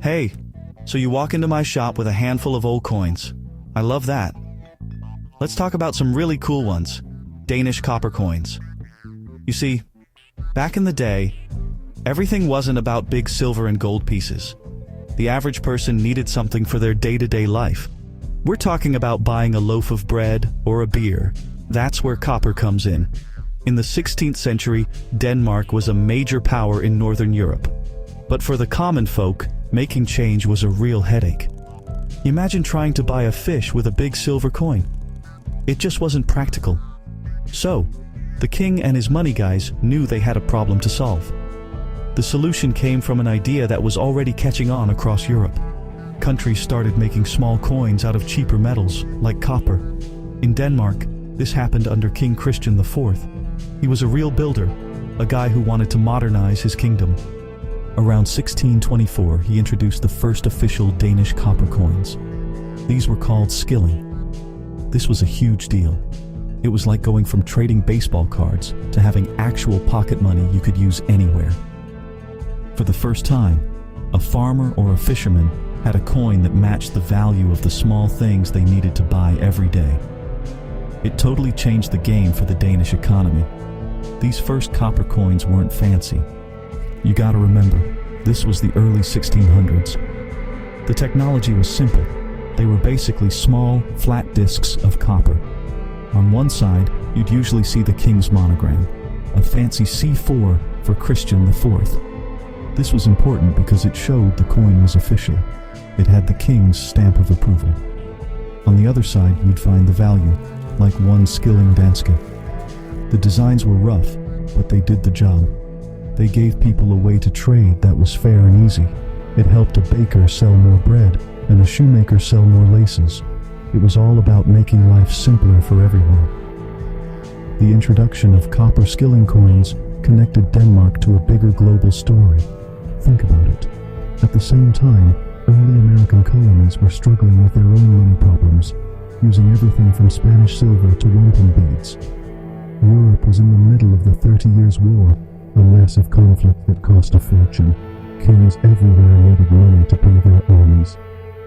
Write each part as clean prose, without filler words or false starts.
Hey, so you walk into my shop with a handful of old coins. I love that. Let's talk about some really cool ones. Danish copper coins. You see, back in the day, everything wasn't about big silver and gold pieces. The average person needed something for their day-to-day life. We're talking about buying a loaf of bread or a beer. That's where copper comes in. In the 16th century, Denmark was a major power in Northern Europe. But for the common folk, making change was a real headache. Imagine trying to buy a fish with a big silver coin. It just wasn't practical. So, the king and his money guys knew they had a problem to solve. The solution came from an idea that was already catching on across Europe. Countries started making small coins out of cheaper metals, like copper. In Denmark, this happened under King Christian IV. He was a real builder, a guy who wanted to modernize his kingdom. Around 1624, he introduced the first official Danish copper coins. These were called skilling. This was a huge deal. It was like going from trading baseball cards to having actual pocket money you could use anywhere. For the first time, a farmer or a fisherman had a coin that matched the value of the small things they needed to buy every day. It totally changed the game for the Danish economy. These first copper coins weren't fancy. You gotta remember, this was the early 1600s. The technology was simple. They were basically small, flat discs of copper. On one side, you'd usually see the king's monogram, a fancy C4 for Christian IV. This was important because it showed the coin was official. It had the king's stamp of approval. On the other side, you'd find the value, like one skilling danske. The designs were rough, but they did the job. They gave people a way to trade that was fair and easy. It helped a baker sell more bread and a shoemaker sell more laces. It was all about making life simpler for everyone. The introduction of copper skilling coins connected Denmark to a bigger global story. Think about it. At the same time, early American colonies were struggling with their own money problems, using everything from Spanish silver to wampum beads. Europe was in the middle of the 30 Years' War, a massive conflict that cost a fortune. Kings everywhere needed money to pay their armies.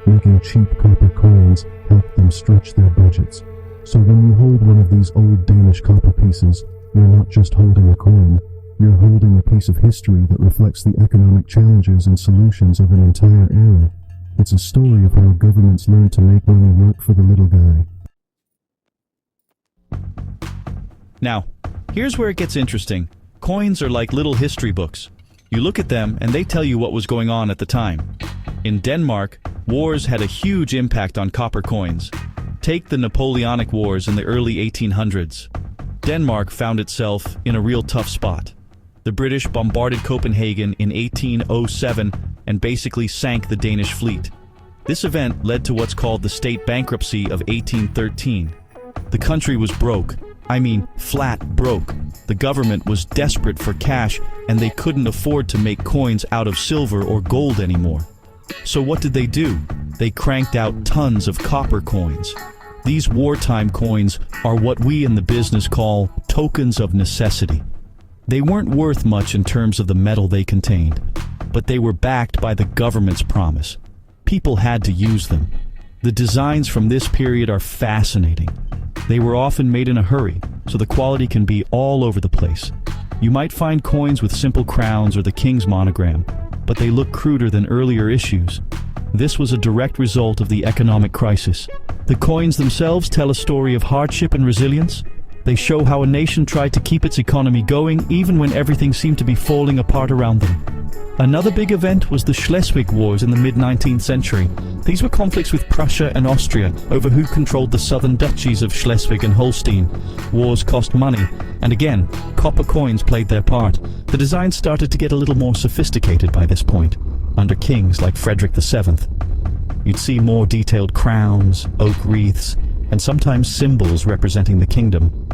Making cheap copper coins helped them stretch their budgets. So when you hold one of these old Danish copper pieces, you're not just holding a coin, you're holding a piece of history that reflects the economic challenges and solutions of an entire era. It's a story of how governments learned to make money work for the little guy. Now, here's where it gets interesting. Coins are like little history books. You look at them and they tell you what was going on at the time. In Denmark, wars had a huge impact on copper coins. Take the Napoleonic Wars in the early 1800s. Denmark found itself in a real tough spot. The British bombarded Copenhagen in 1807 and basically sank the Danish fleet. This event led to what's called the state bankruptcy of 1813. The country was broke. I mean, flat broke. The government was desperate for cash and they couldn't afford to make coins out of silver or gold anymore. So what did they do? They cranked out tons of copper coins. These wartime coins are what we in the business call tokens of necessity. They weren't worth much in terms of the metal they contained, but they were backed by the government's promise. People had to use them. The designs from this period are fascinating. They were often made in a hurry, so the quality can be all over the place. You might find coins with simple crowns or the king's monogram, but they look cruder than earlier issues. This was a direct result of the economic crisis. The coins themselves tell a story of hardship and resilience. They show how a nation tried to keep its economy going even when everything seemed to be falling apart around them. Another big event was the Schleswig Wars in the mid-19th century. These were conflicts with Prussia and Austria over who controlled the southern duchies of Schleswig and Holstein. Wars cost money, and again, copper coins played their part. The design started to get a little more sophisticated by this point, under kings like Frederick VII. You'd see more detailed crowns, oak wreaths, and sometimes symbols representing the kingdom.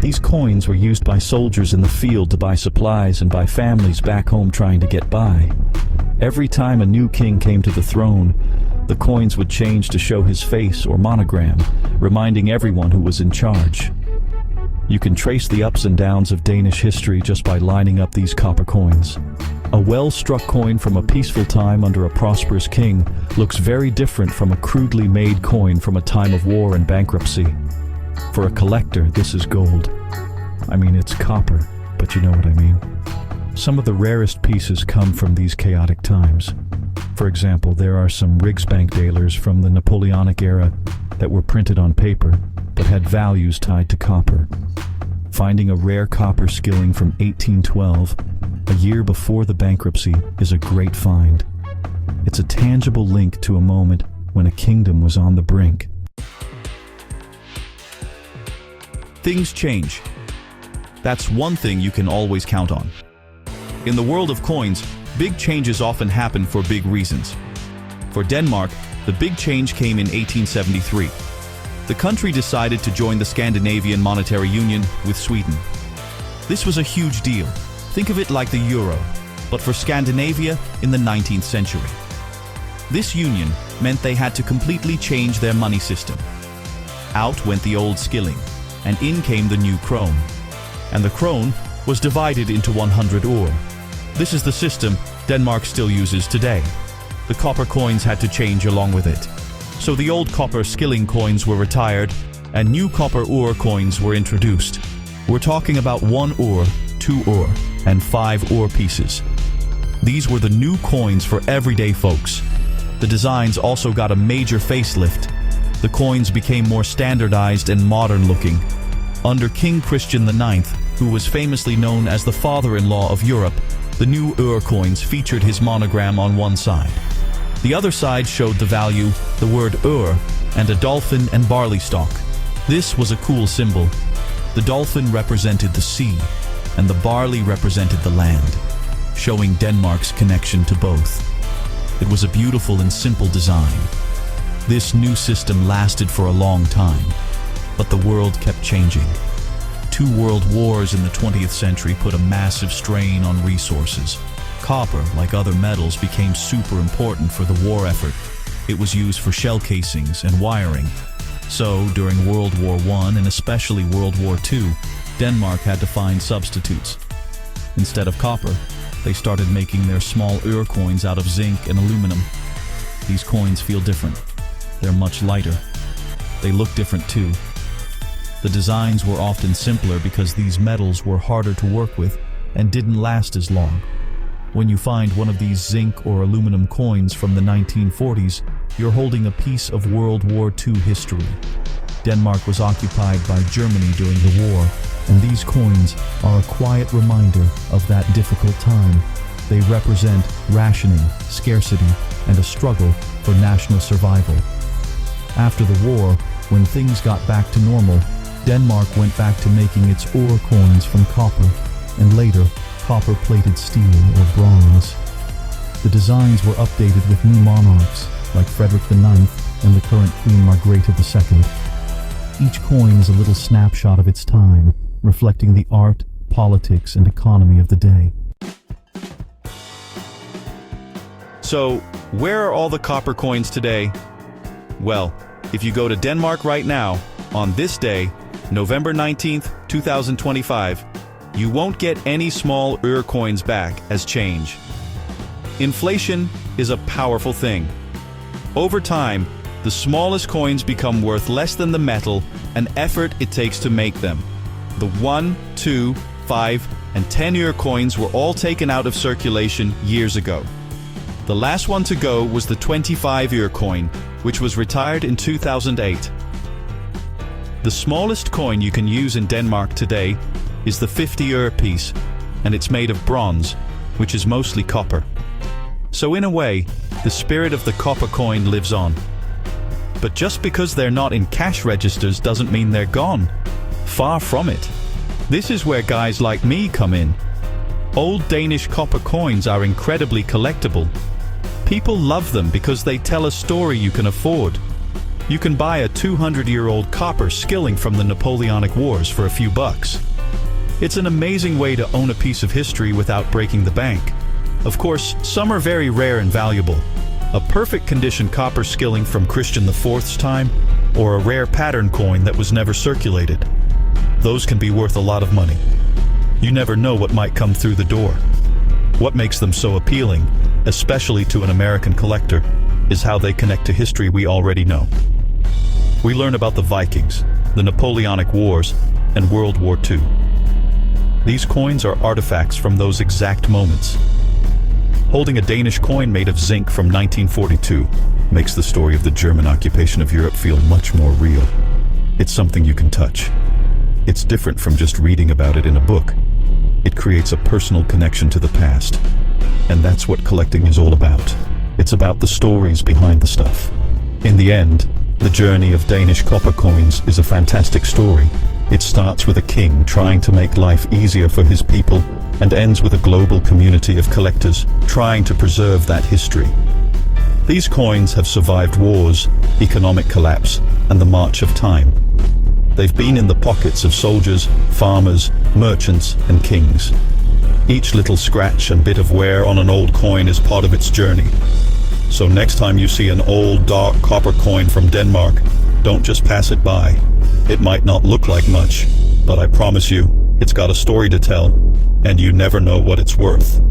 These coins were used by soldiers in the field to buy supplies and by families back home trying to get by. Every time a new king came to the throne, the coins would change to show his face or monogram, reminding everyone who was in charge. You can trace the ups and downs of Danish history just by lining up these copper coins. A well-struck coin from a peaceful time under a prosperous king looks very different from a crudely made coin from a time of war and bankruptcy. For a collector, this is gold. I mean, it's copper, but you know what I mean. Some of the rarest pieces come from these chaotic times. For example, there are some Rigsbank dalers from the Napoleonic era that were printed on paper, but had values tied to copper. Finding a rare copper skilling from 1812, a year before the bankruptcy, is a great find. It's a tangible link to a moment when a kingdom was on the brink. Things change. That's one thing you can always count on. In the world of coins, big changes often happen for big reasons. For Denmark, the big change came in 1873. The country decided to join the Scandinavian Monetary Union with Sweden. This was a huge deal. Think of it like the euro, but for Scandinavia in the 19th century. This union meant they had to completely change their money system. Out went the old skilling, and in came the new krone. And the krone was divided into 100 ore. This is the system Denmark still uses today. The copper coins had to change along with it. So the old copper skilling coins were retired, and new copper ore coins were introduced. We're talking about 1 ore, 2 ore, and 5 ore pieces. These were the new coins for everyday folks. The designs also got a major facelift. The coins became more standardized and modern looking. Under King Christian IX, who was famously known as the father-in-law of Europe, the new ore coins featured his monogram on one side. The other side showed the value, the word ur, and a dolphin and barley stalk. This was a cool symbol. The dolphin represented the sea, and the barley represented the land, showing Denmark's connection to both. It was a beautiful and simple design. This new system lasted for a long time, but the world kept changing. 2 world wars in the 20th century put a massive strain on resources. Copper, like other metals, became super important for the war effort. It was used for shell casings and wiring. So, during World War I and especially World War II, Denmark had to find substitutes. Instead of copper, they started making their small øre coins out of zinc and aluminum. These coins feel different. They're much lighter. They look different too. The designs were often simpler because these metals were harder to work with and didn't last as long. When you find one of these zinc or aluminum coins from the 1940s, you're holding a piece of World War II history. Denmark was occupied by Germany during the war, and these coins are a quiet reminder of that difficult time. They represent rationing, scarcity, and a struggle for national survival. After the war, when things got back to normal, Denmark went back to making its ore coins from copper, and later, copper-plated steel or bronze. The designs were updated with new monarchs, like Frederick IX and the current Queen Margrethe II. Each coin is a little snapshot of its time, reflecting the art, politics, and economy of the day. So, where are all the copper coins today? Well, if you go to Denmark right now, on this day, November 19th, 2025, you won't get any small øre coins back as change. Inflation is a powerful thing. Over time, the smallest coins become worth less than the metal and effort it takes to make them. The 1, 2, 5, and 10 øre coins were all taken out of circulation years ago. The last one to go was the 25 øre coin, which was retired in 2008. The smallest coin you can use in Denmark today is the 50 øre piece, and it's made of bronze, which is mostly copper. So in a way, the spirit of the copper coin lives on. But just because they're not in cash registers doesn't mean they're gone. Far from it. This is where guys like me come in. Old Danish copper coins are incredibly collectible. People love them because they tell a story you can afford. You can buy a 200-year-old copper skilling from the Napoleonic Wars for a few bucks. It's an amazing way to own a piece of history without breaking the bank. Of course, some are very rare and valuable. A perfect condition copper skilling from Christian IV's time, or a rare pattern coin that was never circulated. Those can be worth a lot of money. You never know what might come through the door. What makes them so appealing, especially to an American collector, is how they connect to history we already know. We learn about the Vikings, the Napoleonic Wars, and World War II. These coins are artifacts from those exact moments. Holding a Danish coin made of zinc from 1942 makes the story of the German occupation of Europe feel much more real. It's something you can touch. It's different from just reading about it in a book. It creates a personal connection to the past. And that's what collecting is all about. It's about the stories behind the stuff. In the end, the journey of Danish copper coins is a fantastic story. It starts with a king trying to make life easier for his people and ends with a global community of collectors trying to preserve that history. These coins have survived wars, economic collapse, and the march of time. They've been in the pockets of soldiers, farmers, merchants, and kings. Each little scratch and bit of wear on an old coin is part of its journey. So next time you see an old, dark copper coin from Denmark, don't just pass it by. It might not look like much, but I promise you, it's got a story to tell, and you never know what it's worth.